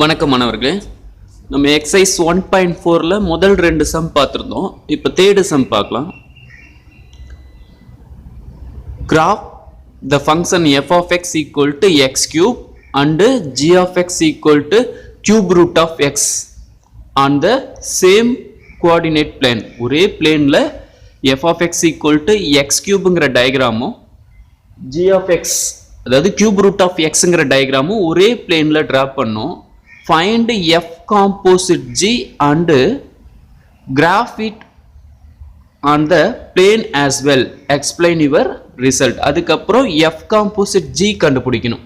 வணக்கம் மாணவர்களே, நம்ம எக்ஸசைஸ் 1.4ல முதல் ரெண்டு சம் பார்த்துருந்தோம். இப்போ தேர்டு சம் பார்க்கலாம். Graph the function f of x equal to x cube and g of x equal to cube root of x on the same coordinate plane. ஒரே பிளேன்ல f of x equal to x cubeங்கிற டயக்ராமும் g of x அதாவது cube root of xங்கிற டயக்ராமும் ஒரே பிளேன்ல draw பண்ணோம். Find f composite g and graph it on the plane as well. Explain your result. அதுக்கப்புறம் f composite g கண்டுபிடிக்கணும்.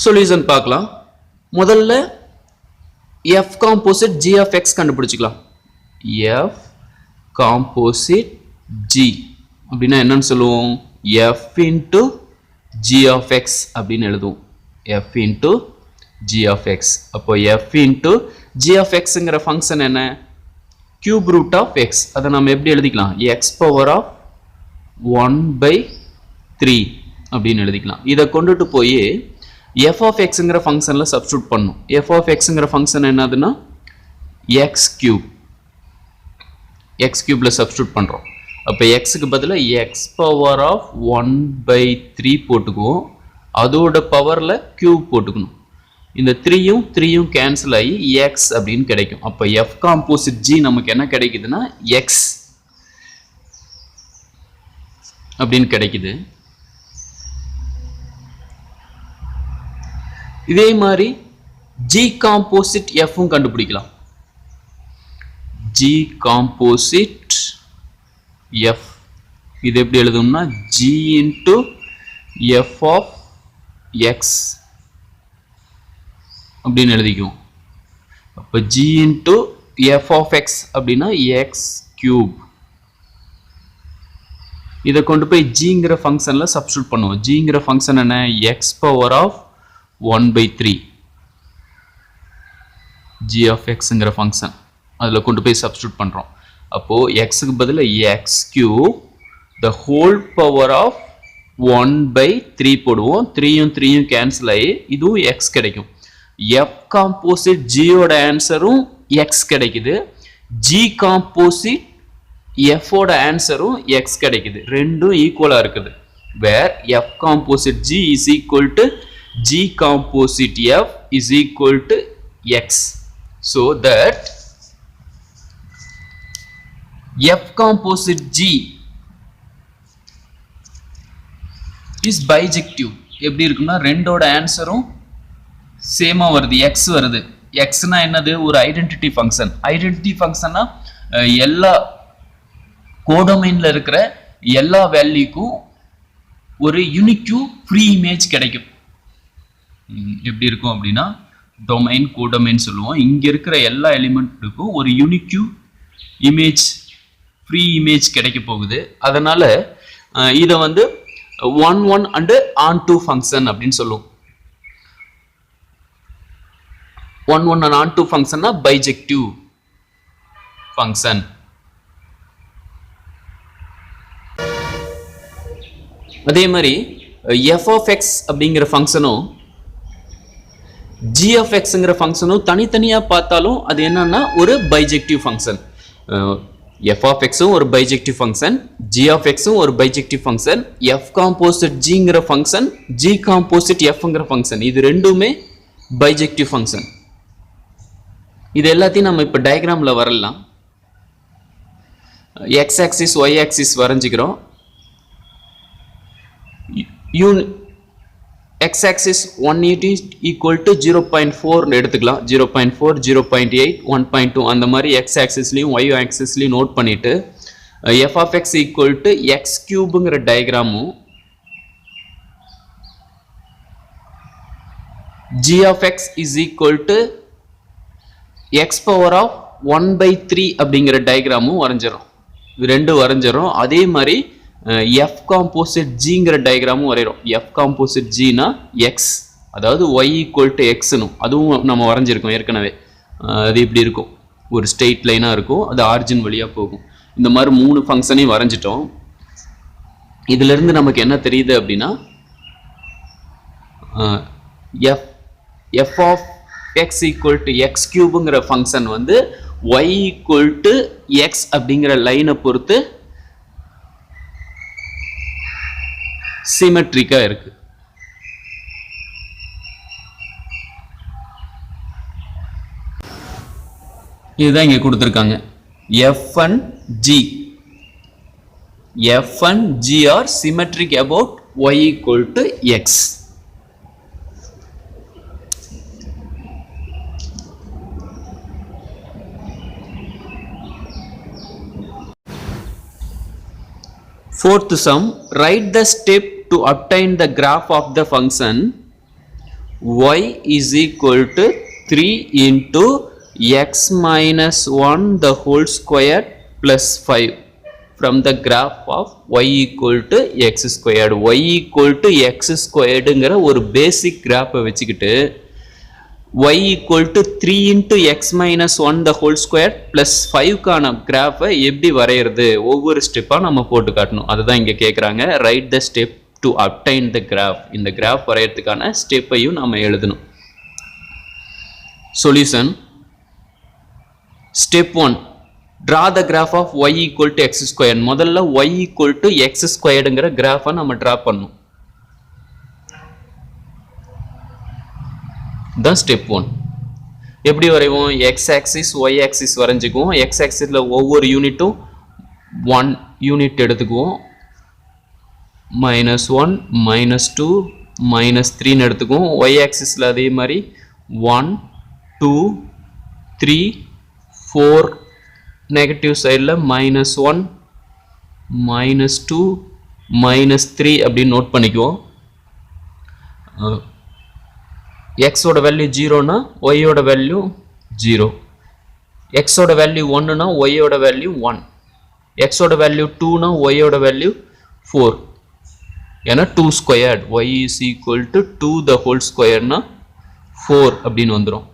Solution பார்க்கலாம். முதல்ல f composite g of x கண்டுபிடிச்சிக்கலாம். f composite g அப்படின்னா என்னன்னு சொல்லுவோம்? f into g of x அப்படின்னு எழுதுவோம். f into g of x. அப்போ f into g of xங்கிற ஃபங்க்ஷன் என்ன? cube root of x. அதை நம்ம எப்படி எழுதிக்கலாம்? x power of 1/3 அப்படின்னு எழுதிக்கலாம். இதை கொண்டுட்டு போய் f of xங்கிற ஃபங்க்ஷன்ல சப்ஸ்டிட்யூட் பண்ணணும். f of xங்கிற ஃபங்க்ஷன் என்னதுன்னா x cube. x cubeல சப்ஸ்டிட்யூட் பண்றோம். அப்போ எக்ஸுக்கு பதிலாக எக்ஸ் பவர் ஆஃப் 1/3 போட்டுக்குவோம். அதோட பவரில் கியூப் போட்டுக்கணும். இந்த த்ரீயும் கேன்சல் ஆகி எக்ஸ் அப்படின்னு கிடைக்கும். அப்போ எஃப் காம்போசிட் ஜி நமக்கு என்ன கிடைக்குதுன்னா எக்ஸ் அப்படின்னு கிடைக்குது. இதே மாதிரி ஜி காம்போசிட் எஃப்பும் கண்டுபிடிக்கலாம். ஜி காம்போசிட் f இது எப்படி எழுதும்னா g into f of x அப்படின்னு எழுதிக்குவோம். அப்போ g into f of x அப்படின்னா x cube. இதை கொண்டு போய் gங்கிற ஃபங்க்ஷன்ல சப்ஸ்டிட்யூட் பண்ணுவோம். gங்கிற ஃபங்க்ஷன் என்ன? x power of 1/3 g of xங்கிற ஃபங்க்ஷன் அதில் கொண்டு போய் சப்ஸ்டிட்யூட் பண்ணுறோம். அப்போ xக்கு பதிலா x cube the whole power of 1/3 போடுவோம். 3யும் கேன்சல் ஆகி இதுவும் x கிடைக்கும். f composite g ஓட ஆன்சரும் x கிடைக்குது. g composite f ஓட ஆன்சரும் x கிடைக்குது. ரெண்டும் ஈக்குவலா இருக்குது. where f composite g is equal to g composite f is equal to x. So that f composite g is bijective. எப்படி இருக்குன்னா ரெண்டோட ஆன்சரும் சேமா வருது. x வருது. xனா என்னது? ஒரு ஐடென்டிட்டி ஃபங்க்ஷன். ஐடென்டிட்டி ஃபங்க்ஷன்னா எல்லா கோடொமைன்ல இருக்கிற எல்லா வேல்யூக்கும் ஒரு யூனிக்யூ ஃப்ரீ இமேஜ் கிடைக்கும். எப்படி இருக்கும் அப்படின்னா டொமைன் கோடொமைன் சொல்லுவோம். இங்க இருக்கிற எல்லா எலிமெண்ட்டுக்கும் ஒரு யூனிக்யூ இமேஜ் ஃப்ரீ இமேஜ் கிடைக்க போகுது. அதனால இதை வந்து 1 and on2 ஃபங்க்ஷன் அப்படின்னு சொல்லுவோம். 1 and on2 ஃபங்க்ஷன்னா பைஜெக்டிவ் ஃபங்க்ஷன். அதே மாதிரி f of x அப்படிங்கிற ஃபங்க்ஷனும் g of xங்கிற ஃபங்க்ஷனும் தனித்தனியா பார்த்தாலும் அது என்னன்னா ஒரு bijective function. f of x ஒரு bijective function, g of x ஒரு பைஜெக்டிவ் ஃபங்க்ஷன், f காம்போசிட் gங்கிற ஃபங்க்ஷன், g காம்போசிட் fங்கிற ஃபங்க்ஷன், இது ரெண்டுமே பைஜெக்டிவ் ஃபங்க்ஷன். இது எல்லாத்தையும் நம்ம இப்போ டயக்ராம்ல வரலாம். x ஆக்சிஸ் y ஆக்சிஸ் வரைஞ்சிக்கிறோம். x axis 180 equal to 0.4 எடுத்துக்கலாம். 0.4, 0.8, 1.2 அந்த மாதிரி x axisலயும் y axisலயும் நோட் பண்ணிட்டு f of x equal to x cubeங்கிற டயக்ராமும் g of x is equal to x power of 1/3 அப்படிங்கிற டயக்ராமும் வரைஞ்சிரும். ரெண்டு வரைஞ்சிரும். அதே மாதிரி f composite gங்கிற டயக்ராமும் வரைகிறோம். f composite gனா x, அதாவது y equal to x னும் அதுவும் நம்ம வரைஞ்சிருக்கோம் ஏற்கனவே. அது இப்படி இருக்கும், ஒரு ஸ்ட்ரெயிட் லைனாக இருக்கும், அது ஆரிஜின் வழியாக போகும். இந்த மாதிரி 3 ஃபங்க்ஷனையும் வரைஞ்சிட்டோம். இதிலிருந்து நமக்கு என்ன தெரியுது அப்படின்னா f of x equal to x cubeங்கிற ஃபங்க்ஷன் வந்து y equal to x அப்படிங்கிற லைனை பொறுத்து சிமெட்ரிக்கா இருக்கு. இதுதான் இங்க கொடுத்திருக்காங்க. f and g are symmetric about y equal to x. Fourth sum, write the step to obtain the graph of the function y is equal to 3 into x minus 1 the whole square plus 5 from the graph of y equal to x squared. Y equal to x squared ங்கிற ஒரு basic graph வச்சுக்கிட்டு y equal to 3 into x minus 1 the whole square plus 5 கான கிராஃபை எப்படி வரையிறது ஒவ்வொரு ஸ்டெப்பா நம்ம போட்டு காட்டணும். அதுதான் இங்க கேக்குறாங்க. write the step to obtain the graph. இந்த கிராஃப் வரையறதுக்கான ஸ்டெப்பையும் நாம எழுதணும். Solution. Step 1, draw the graph of y equal to x squared. முதல்ல y equal to x squared ங்கிற கிராஃபை நம்ம டிரா பண்ணணும். தான் ஸ்டெப் 1. எப்படி வரைவோம்? x axis y axis வரைஞ்சுக்குவோம். x axisல ஒவ்வொரு யூனிட்டும் 1 யூனிட் எடுத்துக்குவோம். -1 -2 -3 ன்னு எடுத்துக்குவோம். y axisல அதே மாதிரி 1 2 3 4 நெகட்டிவ் சைடில் -1 -2 -3 அப்படின்னு நோட் பண்ணிக்குவோம். x ஓட வேல்யூ 0 னா y ஓட வேல்யூ 0, x ஓட வேல்யூ 1 னா y ஓட வேல்யூ 1, x ஓட வேல்யூ 2 னா y ஓட வேல்யூ 4. ஏன்னா 2 squared y is equal to 2 the whole square னா 4 அப்படின்னு வந்துரும்.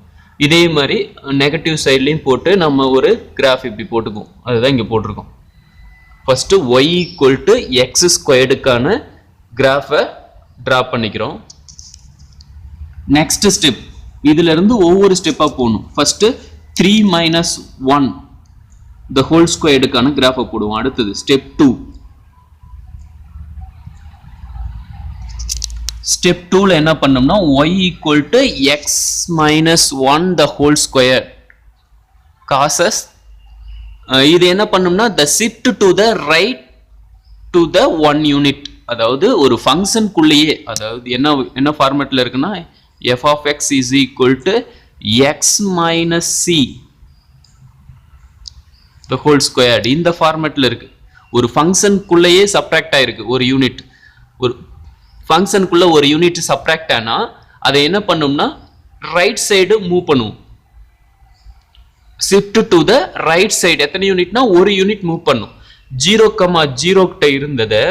இதே மாதிரி நெகட்டிவ் சைட்லையும் போட்டு நம்ம ஒரு கிராஃப் இப்படி போட்டுக்குவோம். அதுதான் இங்கே போட்டிருக்கோம். First y equal to x ஸ்கொயர்டுக்கான கிராஃபை டிரா பண்ணிக்கிறோம். நெக்ஸ்ட் ஸ்டெப், இதுல இருந்து ஒவ்வொரு ஸ்டெப்பா போகணும். ஃபர்ஸ்ட் 3 minus 1 the whole squareடுக்கான கிராஃபை போடுவோம். அடுத்தது ஸ்டெப் 2. ஸ்டெப் 2ல என்ன பண்ணோம்னா y equal to x minus 1 the whole square causes இது என்ன பண்ணோம்னா the shift to the right to the 1 unit. அதாவது ஒரு ஃபங்க்ஷன் குள்ளேயே, அதாவது என்ன ஃபார்மேட்ல இருக்குன்னா f of x is equal to x minus c the whole squared. இந்த ஃபார்மேட்ல இருக்கு. ஒரு ஃபங்க்ஷன் குள்ளேயே சப்ட்ராக்ட் ஆயிருக்கு ஒரு யூனிட். ஒரு ஃபங்க்ஷனுக்குள்ள ஒரு யூனிட் சப்ட்ராக்ட் ஆனா அதை என்ன பண்ணும்னா ரைட் சைடு மூவ் பண்ணுவோம். Shift to the right side. எத்தனை யூனிட்னா ஒரு யூனிட் மூவ் பண்ணும். 0,0 கிட்ட இருந்ததை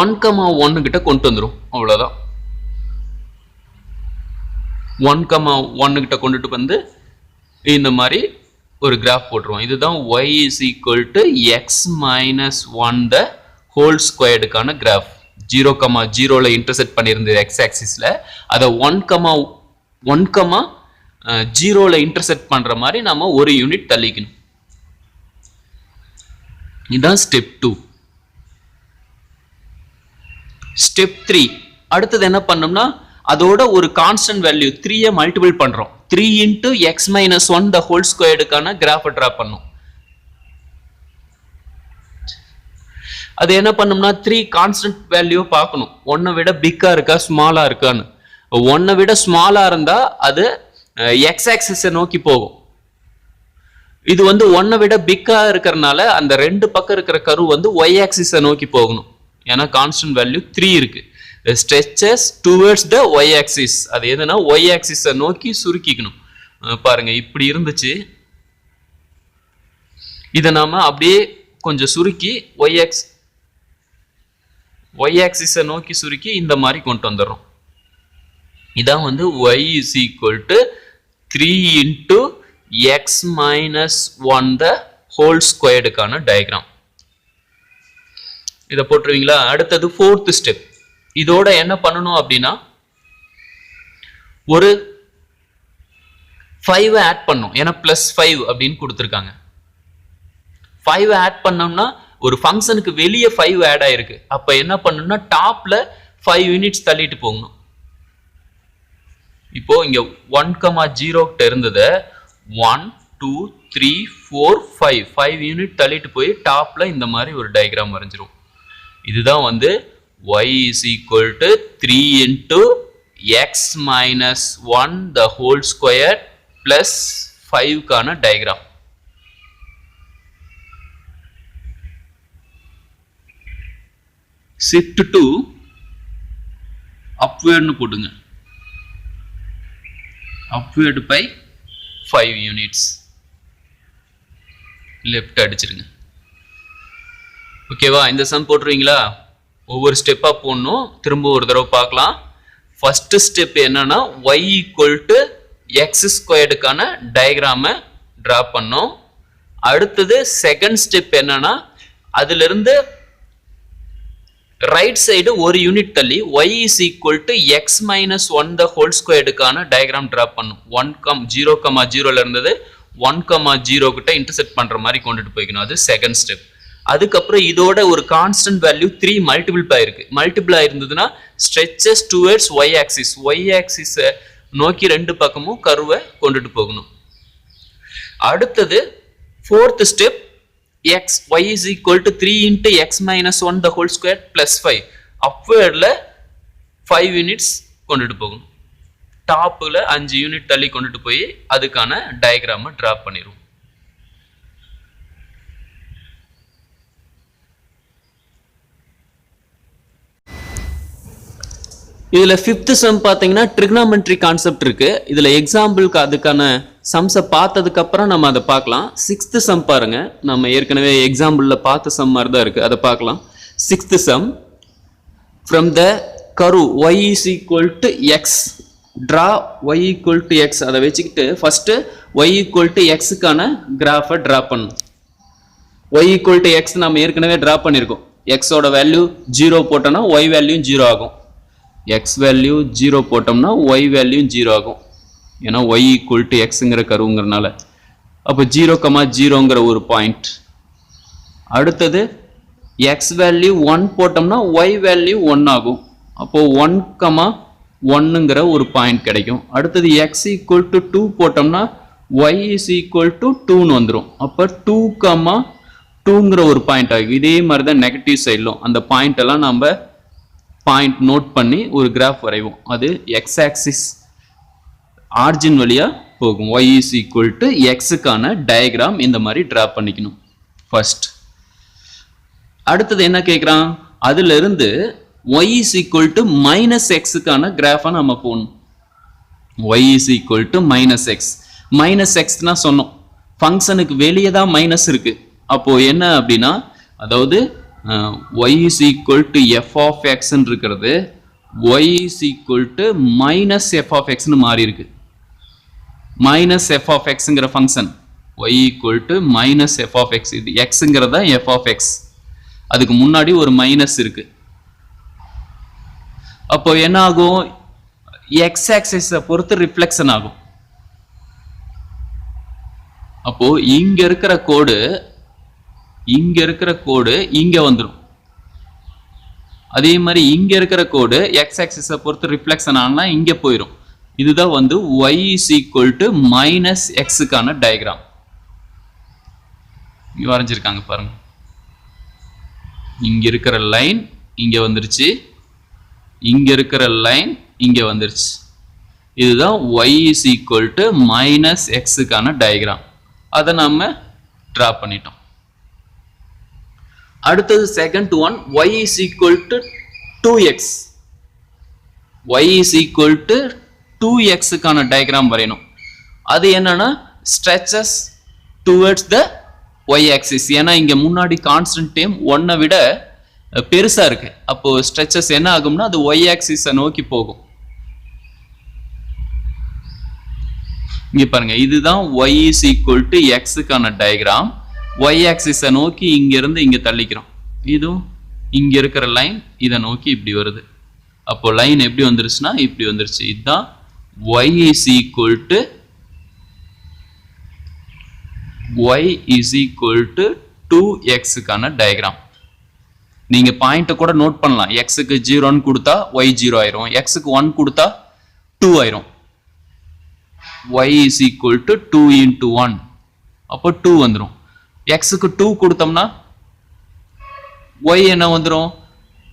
1,1 கிட்ட கொண்டு வந்துரும். அவ்வளவுதான். 1,1 கிட்ட கொண்டுட்டு வந்து இந்த மாதிரி ஒரு கிராஃப் போட்டுருவோம். இதுதான் y is equal to x minus 1 the whole squaredக்கான கிராஃப். 0,0ல இன்டர்செக்ட் பண்ணியிருந்தது x ஆக்சிஸ்ல, அதை 1,0ல இன்டர்செக்ட் பண்ற மாதிரி நாம ஒரு யூனிட் தள்ளிக்கணும். இதுதான் ஸ்டெப் 2. ஸ்டெப் 3, அடுத்தது என்ன பண்ணோம்னா அதோட ஒரு கான்ஸ்டன்ட் வேல்யூ 3 மல்டிபிள் பண்றோம். 3 into x minus 1 the whole squaredக்கான கிராஃப் டிரா பண்ணோம். அது என்ன பண்ணோம்னா 3 கான்ஸ்டன்ட் வேல்யூ பார்க்கணும். 1 விட பிக்கா இருக்கா ஸ்மாலா இருக்கான்னு. 1 விட ஸ்மாலா இருந்தா அது x ஆக்சிஸை நோக்கி போகும். இது வந்து 1 விட பிக்கா இருக்கறனால அந்த ரெண்டு பக்கம் இருக்கிற கர்வ் வந்து y ஆக்சிஸை நோக்கி போகணும். ஏன்னா கான்ஸ்டன்ட் வேல்யூ 3 இருக்கு. stretches towards the y axis. அது எதுனா y axis நோக்கி சுருக்கிக்கணும். பாருங்க இப்படி இருந்துச்சு. இத நாம அப்படியே கொஞ்சம் சுருக்கி y axis நோக்கி சுருக்கி இந்த மாதிரி கொண்டு வந்துறோம். இதான் வந்து y is equal to 3 into x minus 1 the whole squaredக்கான டயக்ராம். இத போட்டுருவீங்களா? அடுத்தது 4th ஸ்டெப். இதோட என்ன பண்ணணும் அப்படின்னா ஒரு 5 ஆட் பண்ணோம், ஏன்னா +5 அப்படின்னு கொடுத்துருக்காங்க. 5 ஆட் பண்ணோம்னா ஒரு ஃபங்க்ஷனுக்கு வெளியே 5 ஆட் ஆயிருக்கு. அப்ப என்ன பண்ணணும்னா டாப்ல 5 யூனிட்ஸ் தள்ளிட்டு போகணும். இப்போ இங்க 1,0 கிட்ட இருந்தது 1 2 3 4 5 யூனிட் தள்ளிட்டு போய் டாப்ல இந்த மாதிரி ஒரு டயக்ராம் வரைஞ்சிரும். இதுதான் வந்து y is equal to 3 into x minus 1 the whole square plus 5 கான டயக்ராம். shift to upward னு போடுங்க. upward by 5 units. left அடிச்சிருங்க. ஓகேவா? இந்த சம் போட்டுருவீங்களா? ஒவ்வொரு ஸ்டெப்பா போடணும். திரும்ப ஒரு தடவை பார்க்கலாம். ஃபர்ஸ்ட் ஸ்டெப் என்னன்னா y equal to x squared கான டயக்ராமை டிரா பண்ணோம். அடுத்தது செகண்ட் ஸ்டெப் என்னன்னா அதுல இருந்து ரைட் சைடு ஒரு யூனிட் தள்ளி y is equal to x minus 1 the whole squared கான டயக்ராம் டிரா பண்ணும். 0,0ல இருந்தது 1,0 கிட்ட இன்டர்செக்ட் பண்ற மாதிரி கொண்டுட்டு போய்க்கணும். அது செகண்ட் ஸ்டெப். அதுக்கப்புறம் இதோட ஒரு கான்ஸ்டன்ட் வேல்யூ 3 மல்டிபிள் ஆயிருந்ததுன்னா ஸ்ட்ரெச்சஸ் டுவர்ட்ஸ் y ஆக்சிஸ் நோக்கி ரெண்டு பக்கமும் கர்வை கொண்டுட்டு போகணும். அடுத்தது fourth step y is equal to 3 into x minus 1 the whole square plus 5 upwardல 5 units கொண்டுட்டு போகணும். டாப்ல 5 யூனிட் தள்ளி கொண்டுட்டு போய் அதுக்கான டயக்ராமை டிரா பண்ணிரும். இதுல 5th சம் பாத்தீங்கன்னா ட்ரிகனாமெட்ரி கான்செப்ட் இருக்கு. இதுல எக்ஸாம்பிளுக்கு அதுக்கான சம்ஸை பார்த்ததுக்கு அப்புறம் நம்ம அதை பார்க்கலாம். 6th சம் பாருங்க. நம்ம ஏற்கனவே எக்ஸாம்பிள்ல பார்த்த சம் மாதிரி தான் இருக்கு, அதை பார்க்கலாம். 6th sum from the curve y is equal to x draw y equal to x. அதை வச்சுக்கிட்டு first y equal to x க்கான கிராஃபை டிரா பண்ணணும். y equal to x நம்ம ஏற்கனவே டிரா பண்ணியிருக்கோம். x ஓட வேல்யூ 0 போட்டோம்னா y வேல்யூ 0 ஆகும். x வேல்யூ 0 போட்டோம்னா y வேல்யூ 0 ஆகும். ஏன்னா y equal to xங்கிற கர்வுங்கிறனால. அப்போ 0,0ங்கிற ஒரு பாயிண்ட். அடுத்தது x வேல்யூ 1 போட்டோம்னா y வேல்யூ 1 ஆகும். அப்போ 1,1ங்கிற ஒரு பாயிண்ட் கிடைக்கும். அடுத்தது x equal to 2 போட்டோம்னா y is equal to 2ன்னு வந்துடும். அப்போ 2,2ங்கிற ஒரு பாயிண்ட் ஆகும். இதே மாதிரி தான் நெகட்டிவ் சைட்லும் அந்த பாயிண்ட் எல்லாம் நம்ம பாயிண்ட் நோட் பண்ணி ஒரு கிராஃப் வரைவோம். அது x ஆக்சிஸ் ஆர்ஜின் வழியா போகும். y is equal to x க்கான டயக்ராம் இந்த மாதிரி டிரா பண்ணிக்கணும் ஃபர்ஸ்ட். அடுத்தது என்ன கேட்குறான்? அதுல இருந்து y is equal to -x க்கான கிராஃபை நம்ம போடணும். y is equal to -x. -xனா சொன்னோம் ஃபங்க்ஷனுக்கு வெளியே தான் மைனஸ் இருக்கு. அப்போ என்ன அப்படின்னா அதாவது y is equal to f of x ன்னு இருக்கிறது y is equal to minus f of x ன்னு மாறி இருக்கு. minus f of xங்கிற function y equal to minus f of x. இது xங்கிறதா f of x. அதுக்கு முன்னாடி ஒரு மைனஸ் இருக்கு. அப்போ என்ன ஆகும்? x ஆக்சிஸை பொறுத்து ரிஃப்ளெக்ஷன் ஆகும். அப்போ இங்க இருக்கிற கோடு இங்க வந்துடும். அதே மாதிரி இங்க இருக்கிற கோடு x ஆக்சிஸை பொறுத்து ரிஃப்ளெக்ஷன் ஆனா இங்க போயிடும். இதுதான் வந்து y is equal to -x க்கான டயக்ராம். இங்க வரைஞ்சிருக்காங்க பாருங்க. இங்க இருக்கிற லைன் இங்க வந்துருச்சு, இங்க இருக்கிற லைன் இங்க வந்துருச்சு. இதுதான் y is equal to -x க்கான டயக்ராம். அதை நம்ம டிரா பண்ணிட்டோம். அடுத்தது second one y is equal to 2x. y is equal to 2x க்கான டயக்ராம் வரையணும். அது என்னன்னா stretches towards the y axis. ஏன்னா இங்க முன்னாடி கான்ஸ்டன்ட் டேம் 1 விட பெருசா இருக்கு. அப்போ stretches என்ன ஆகும்னா அது y axis நோக்கி போகும். இங்க பாருங்க, இதுதான் y is equal to x க்கான டயக்ராம். y axis நோக்கி இங்க இருந்து இங்க தள்ளிக்கிறோம். இதுவும் இங்க இருக்கிற லைன் இதை நோக்கி இப்படி வருது. அப்போ லைன் எப்படி வந்துருச்சுன்னா இப்படி வந்துருச்சு. இதுதான் y is equal to y is equal to 2x கான டயக்ராம். நீங்க பாயிண்ட் கூட நோட் பண்ணலாம். x க்கு 0 ன்னு கொடுத்தா y 0 ஆயிரும், x க்கு 1 கொடுத்தா 2 ஆயிரும். y is equal to 2 into 1 அப்போ 2 வந்துரும். x க்கு 2 கொடுத்தோம்னா y என்ன வந்துரும்?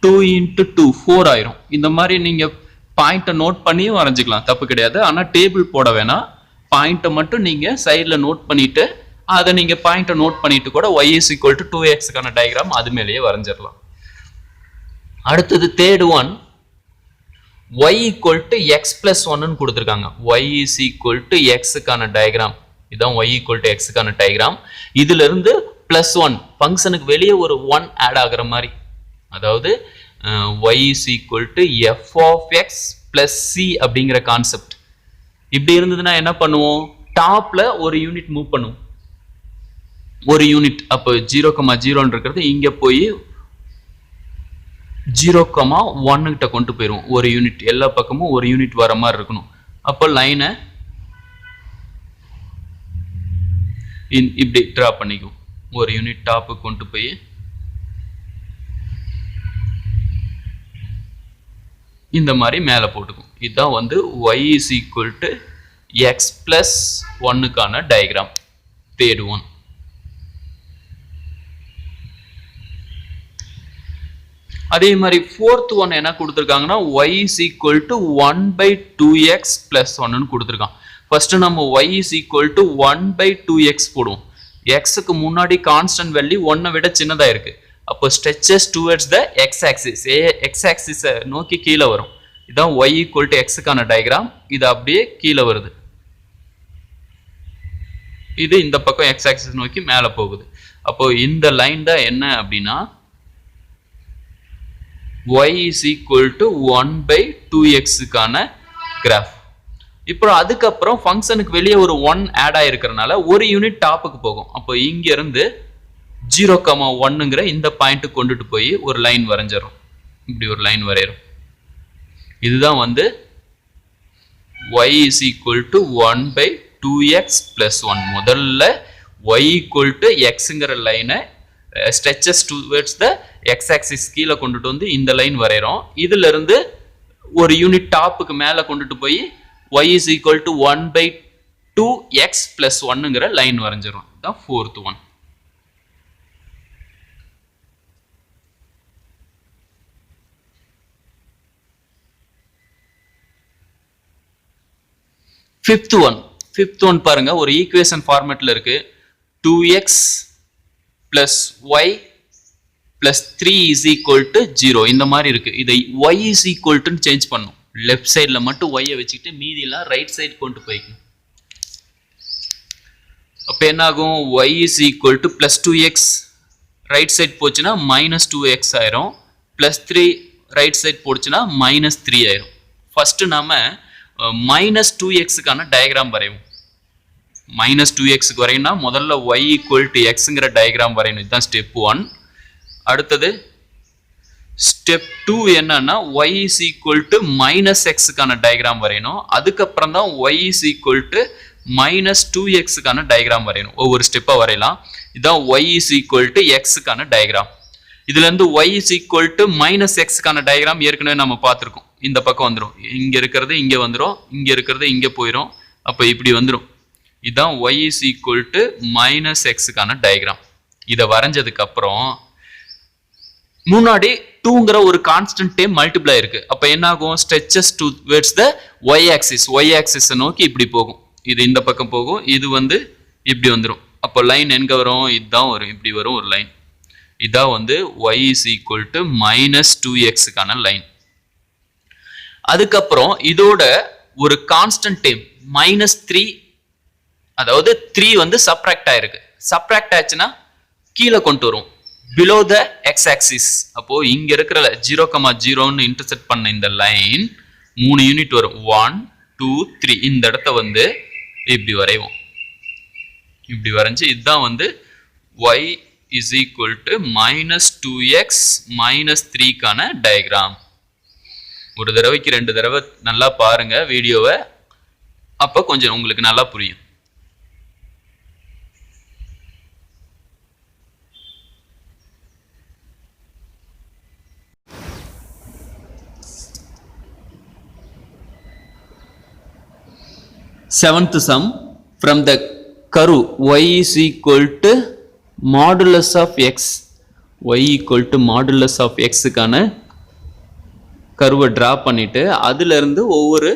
2 into 2 4 ஆயிரும். இந்த மாதிரி நீங்க பாயிண்ட நோட் பண்ணி வரைஞ்சிக்கலாம், தப்பு கிடையாது. ஆனா டேபிள் போட வேணாம், பாயிண்ட மட்டும் நீங்க சைடுல நோட் பண்ணிட்டு அதை நீங்க பாயிண்ட நோட் பண்ணிட்டு கூட y is equal to 2x கான டயக்ராம் அது மேலேயே வரைஞ்சிடலாம். அடுத்தது third one, y equal to x plus 1 ன்னு கொடுத்திருக்காங்க. y is equal to x கான டயக்ராம் இதான் y equal to x கான டயக்ராம். இதுல இருந்து +1 ஃபங்க்ஷனுக்கு வெளியே ஒரு 1 ஆட் ஆகுற மாதிரி, அதாவது y is equal to f of x plus c அப்படிங்கிற கான்செப்ட். இப்படி இருந்ததுன்னா என்ன பண்ணுவோம்? டாப்ல ஒரு யூனிட் மூவ் பண்ணுவோம், ஒரு யூனிட். அப்போ 0,0 இருக்கிறது இங்க போய் 0,1 கிட்ட கொண்டு போயிரும். ஒரு யூனிட் எல்லா பக்கமும் ஒரு யூனிட் வர மாதிரி இருக்கணும். அப்போ லைனை இப்படி டிரா பண்ணிக்கும், ஒரு யூனிட் டாப்புக்கு கொண்டு போய் இந்த மாதிரி மேலே போட்டுக்கும். இதுதான் வந்து y is equal to x plus 1 கான டயக்ராம் தேர்ட் ஒன். அதே மாதிரி ஃபோர்த் ஒன் என்ன கொடுத்துருக்காங்கன்னா y is equal to 1/2x plus 1 ன்னு கொடுத்துருக்கான். ஃபர்ஸ்ட் நம்ம y is equal to 1/2x போடுவோம். x க்கு முன்னாடி கான்ஸ்டன்ட் வேல்யூ 1 விட சின்னதா இருக்கு. அப்போ stretches towards the x axis, x axis நோக்கி கீழே வரும். இதான் y equal to x கான டயக்ராம். இது அப்படியே கீழே வருது, இது இந்த பக்கம் x axis நோக்கி மேலே போகுது. அப்போ இந்த லைன் தான் என்ன அப்படின்னா y is equal to 1/2x கான கிராஃப். இப்போ அதுக்கப்புறம் ஃபங்க்ஷனுக்கு வெளியே ஒரு 1 ஆட் ஆயிருக்கிறதுனால ஒரு யூனிட் டாப்புக்கு போகும். அப்போ இங்க இருந்து 0,1ங்கிற இந்த பாயிண்ட் கொண்டுட்டு போய் ஒரு லைன் வரைஞ்சிடும். இப்படி ஒரு லைன் வரையறோம். இதுதான் வந்து y is equal to 1/2x plus 1. முதல்ல y equal to xங்கிற லைனை stretches towards the x axis கீழே கொண்டுட்டு வந்து இந்த லைன் வரையறோம். இதுல இருந்து ஒரு யூனிட் டாப்புக்கு மேல கொண்டுட்டு போய் y is equal to 1/2x plus 1ங்கிற லைன் வரைஞ்சிரும். இதுதான் ஃபோர்த் ஒன். ஃபிஃப்த் ஒன் பாருங்க, ஒரு ஈக்குவேஷன் ஃபார்மேட்ல இருக்கு. 2x plus y plus 3 is equal to 0 இந்த மாதிரி இருக்கு. இதை y is equal to change பண்ணும். லெஃப்ட் சைடுல மட்டும் y வச்சுக்கிட்டு மீதிலாம் ரைட் சைடு கொண்டு போய்க்கணும். அப்ப என்ன ஆகும்? y is equal to plus 2x right side போச்சுன்னா -2x ஆயிரும், plus 3 ரைட் சைடு போச்சுன்னா -3 ஆயிரும். ஃபர்ஸ்ட் நாம -2x கான டயக்ராம் வரைவோம். -2x வரையணும்னா முதல்ல y equal to xங்கிற டயக்ராம் வரையணும். இதுதான் ஸ்டெப் 1. அடுத்தது ஸ்டெப் 2 என்னன்னா y is equal to -x கான டயக்ராம் வரையணும். அதுக்கப்புறம் தான் y is equal to -2x கான டயக்ராம் வரையணும். ஒவ்வொரு ஸ்டெப்பா வரையலாம். இதுதான் y is equal to x கான டயக்ராம். இதுல இருந்து y is equal to -x கான டயக்ராம் ஏற்கனவே நம்ம பார்த்திருக்கோம். இந்த பக்கம் வந்துரும், இங்க இருக்கிறது இங்க வந்துரும், இங்க இருக்கிறது இங்க போயிரும். அப்ப இப்படி வந்துரும். இதுதான் y is equal to -x கான டயக்ராம். இத வரைஞ்சதுக்கு அப்புறம் முன்னாடி 2ங்கிற ஒரு கான்ஸ்டன்ட் டேம் மல்டிப்ளை இருக்கு. அப்ப என்ன ஆகும்? Stretches towards the y axis, y axis நோக்கி இப்படி போகும். இது இந்த பக்கம் போகும், இது வந்து இப்படி வந்துரும். அப்ப லைன் எங்க வரும்? இதுதான் வரும், இப்படி வரும் ஒரு லைன். இதான் வந்து y is equal to -2x கான லைன். அதுக்கப்புறம் இதோட ஒரு கான்ஸ்டன்ட் டேம் -3, அதாவது 3 வந்து சப்ட்ராக்ட் ஆயிருக்கு. சப்ட்ராக்ட் ஆச்சுன்னா கீழே கொண்டு வரும், below the x axis. அப்போ இங்க இருக்கிற 0,0ன்னு இன்டர்செக்ட் பண்ண இந்த லைன் 3 யூனிட் வரும், 1 2 3. இந்த இடத்த வந்து இப்படி வரைவோம். இப்படி வரைஞ்சு இதுதான் வந்து y is equal to -2x -3 கான டயக்ராம். ஒரு தடவைக்கு 2 தடவை நல்லா பாருங்க வீடியோவை. அப்போ கொஞ்சம் உங்களுக்கு நல்லா புரியும். Seventh sum, from the curve y is equal to modulus of x, y equal to modulus of x கான கர்வை டிரா பண்ணிட்டு அதுல இருந்து ஒவ்வொரு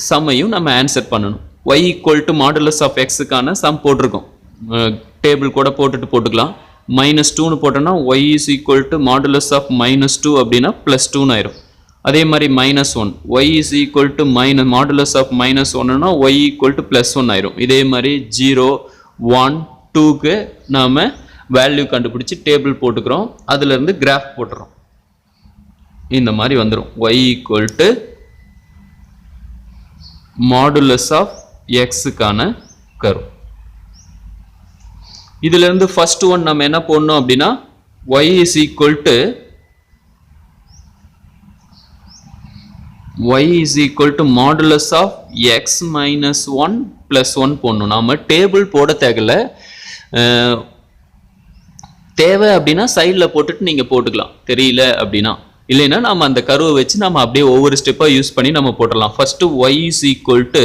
சம்மையும் நம்ம ஆன்சர் பண்ணணும். y equal to modulus of x கான சம் போட்டிருக்கோம், டேபிள் கூட போட்டுக்கலாம். -2 போட்டோம்னா y is equal to modulus of -2 அப்படின்னா +2 ஆயிரும். அதே மாதிரி -1, y is equal to modulus of -1னா y equal to +1 ஆயிரும். இதே மாதிரி 0, 1, 2க்கு நாம வேல்யூ கண்டுபிடிச்சு டேபிள் போட்டுக்கிறோம், அதுல இருந்து கிராஃப் போட்டுறோம். இந்த மாதிரி வந்துடும் y equal to modulus of x கான கர்வ். இதுல இருந்து ஃபர்ஸ்ட் ஒன் நம்ம என்ன போடணும் அப்படின்னா y is equal to modulus of x minus 1 plus 1 போடணும். நாம டேபிள் போட தேவை அப்படின்னா சைடில் போட்டுட்டு நீங்க போட்டுக்கலாம், தெரியல அப்படின்னா. இல்லைன்னா நம்ம அந்த கர்வை வச்சு நம்ம அப்படியே ஒவ்வொரு ஸ்டெப்பாக யூஸ் பண்ணி நம்ம போட்டுடலாம். First y is equal to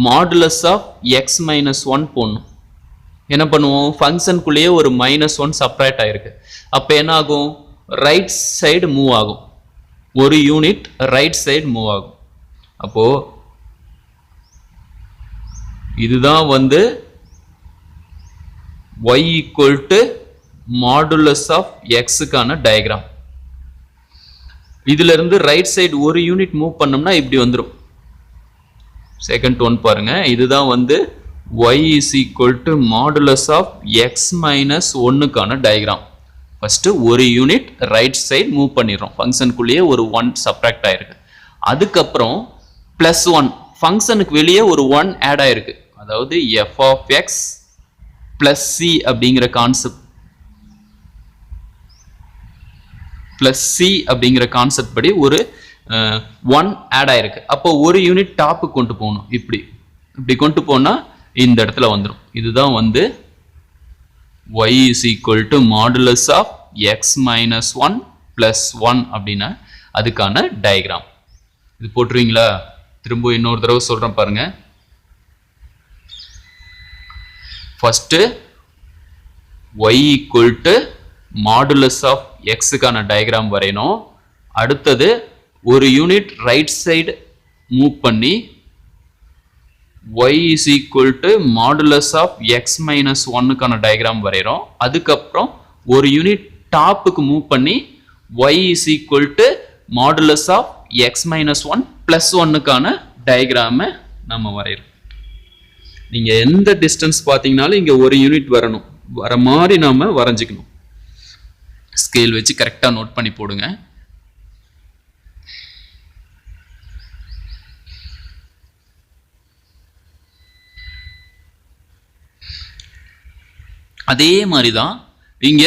modulus of x minus 1 போடணும். என்ன பண்ணுவோம், ஃபங்க்ஷனுக்குள்ளேயே ஒரு -1 செப்பரேட் ஆயிருக்கு. அப்போ என்ன ஆகும், ரைட் சைடு மூவ் ஆகும், ஒரு யூனிட் ரைட் சைடு மூவ் ஆகும். அப்போ இதுதான் வந்து y equal to modulus of x கான டயக்ராம். இதுல இருந்து ரைட் சைடு ஒரு யூனிட் மூவ் பண்ணோம்னா இப்படி வந்துடும். செகண்ட் ஒன் பாருங்க, இதுதான் வந்து y is equal to modulus of x minus 1 கான டயக்ராம். ஃபர்ஸ்ட் ஒரு யூனிட் ரைட் சைடு மூவ் பண்ணிடுறோம், ஃபங்க்ஷனுக்குள்ளேயே ஒரு 1 சப்ராக்ட் ஆயிருக்கு. அதுக்கப்புறம் +1, ஃபங்க்ஷனுக்கு வெளியே ஒரு 1 ஆட் ஆயிருக்கு, அதாவது f of x plus c அப்படிங்கிற கான்செப்ட் படி ஒரு 1 ஆட் ஆயிருக்கு. அப்போ ஒரு யூனிட் டாப்பு கொண்டு போகணும், இப்படி கொண்டு போனா இந்த இடத்துல வந்துடும். இதுதான் வந்து y is equal to modulus of x minus 1 plus 1 அப்படின்னா அதுக்கான டயக்ராம். இது போட்டுருவீங்களா? திரும்ப இன்னொரு தடவை சொல்றேன் பாருங்க. First y equal to modulus of x கான டயக்ராம் வரையணும். அடுத்தது ஒரு யூனிட் ரைட் சைடு மூவ் பண்ணி y is equal to modulus of x minus 1 கான டயக்ராம் வரைகிறோம். அதுக்கப்புறம் ஒரு யூனிட் டாப்புக்கு மூவ் பண்ணி y is equal to modulus of x minus 1 plus 1 கான டயக்ராமை நம்ம வரைகிறோம். நீங்க எந்த டிஸ்டன்ஸ் பார்த்தீங்கனாலும் இங்க ஒரு யூனிட் வரணும், வர மாதிரி நாம வரைஞ்சிக்கணும். ஸ்கேல் வச்சு கரெக்டா நோட் பண்ணி போடுங்க. அதே மாதிரி தான் இங்க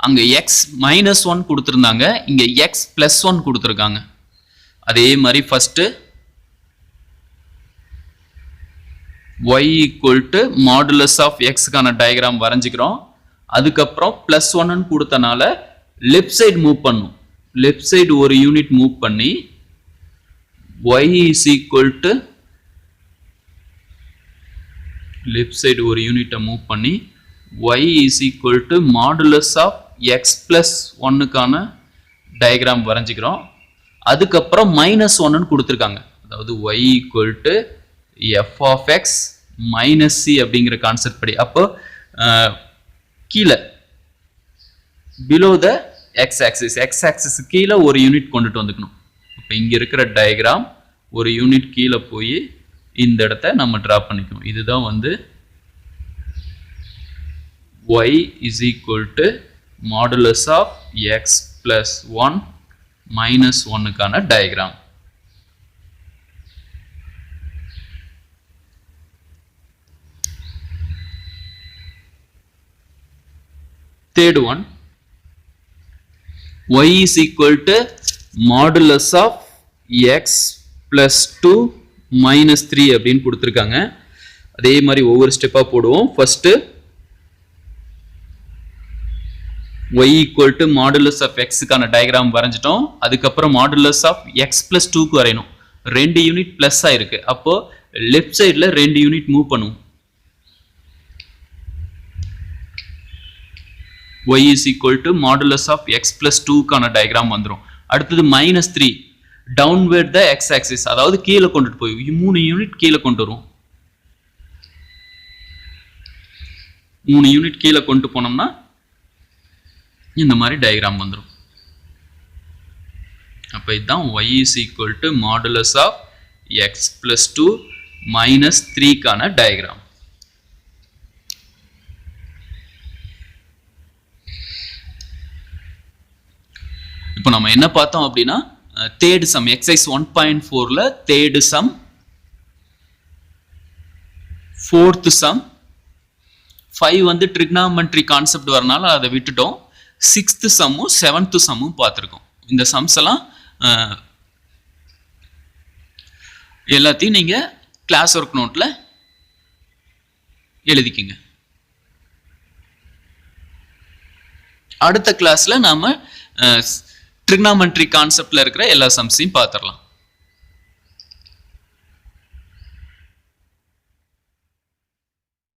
அங்க x -1 கொடுத்திருந்தாங்க, இங்க x +1 கொடுத்திருக்காங்க. அதே மாதிரி first y equal to modulus of x கான டயக்ராம் வரைஞ்சிக்கிறோம். அதுக்கப்புறம் +1 கொடுத்தனால லெஃப்ட் சைடு மூவ் பண்ணும், லெஃப்ட் சைடு ஒரு யூனிட் மூவ் பண்ணி y is equal to left side ஒரு யூனிட்டை மூவ் பண்ணி y is equal to modulus of x plus 1 கான டயக்ராம் வரைஞ்சிக்கிறோம். அதுக்கப்புறம் -1 கொடுத்துருக்காங்க, அதாவது y equal to f of x minus c அப்படிங்கிற கான்செப்ட் படி. அப்போ கீழே below the x axis கீழே ஒரு யூனிட் கொண்டுட்டு வந்துக்கணும். இப்போ இங்க இருக்கிற டயக்ராம் ஒரு யூனிட் கீழே போய் இந்த இடத்தை நம்ம டிரா பண்ணிக்கணும். இதுதான் வந்து y is equal to modulus of x plus 1 minus 1 கான diagram. Third one, y is equal to modulus of x plus 2 -3 அப்படின்னு கொடுத்துருக்காங்க. அதே மாதிரி ஒவ்வொரு ஸ்டெப்பாக போடுவோம். First y equal to modulus of x க்கான டயக்ராம் வரைஞ்சிட்டோம். அதுக்கப்புறம் modulus of x plus 2க்கு வரையணும். 2 யூனிட் பிளஸ் ஆயிருக்கு. அப்போ லெஃப்ட் சைடில் 2 யூனிட் மூவ் பண்ணுவோம். y is equal to modulus of x plus 2க்கான டயக்ராம் வந்துடும். அடுத்தது -3 downward the x axis, அதாவது கீழே கொண்டுட்டு போய் 3 யூனிட் கீழே கொண்டு வரும். 3 யூனிட் கீழே கொண்டு போனோம்னா இந்த மாதிரி டயக்ராம் வந்துடும். அப்போ இதுதான் y is equal to modulus of x plus 2 minus 3க்கான டயக்ராம். இப்போ நம்ம என்ன பார்த்தோம் அப்படின்னா தேர்ட் சம் எக்ஸசைஸ் 1.4ல தேர்ட் சம், ஃபோர்த் சம், 5 வந்து ட்ரிக்னாமெட்ரி கான்செப்ட் வரனால அதை விட்டுட்டோம். 6th சம்மும் 7th சம்மும் பார்த்துருக்கோம். இந்த சம்ஸ் எல்லாம் எல்லாத்தையும் நீங்கள் கிளாஸ் ஒர்க் நோட்டில் எழுதிக்கிங்க. அடுத்த கிளாஸில் நாம் ட்ரிக்னாமெட்ரி கான்செப்டில் இருக்கிற எல்லா சம்ஸையும் பார்த்துடலாம்.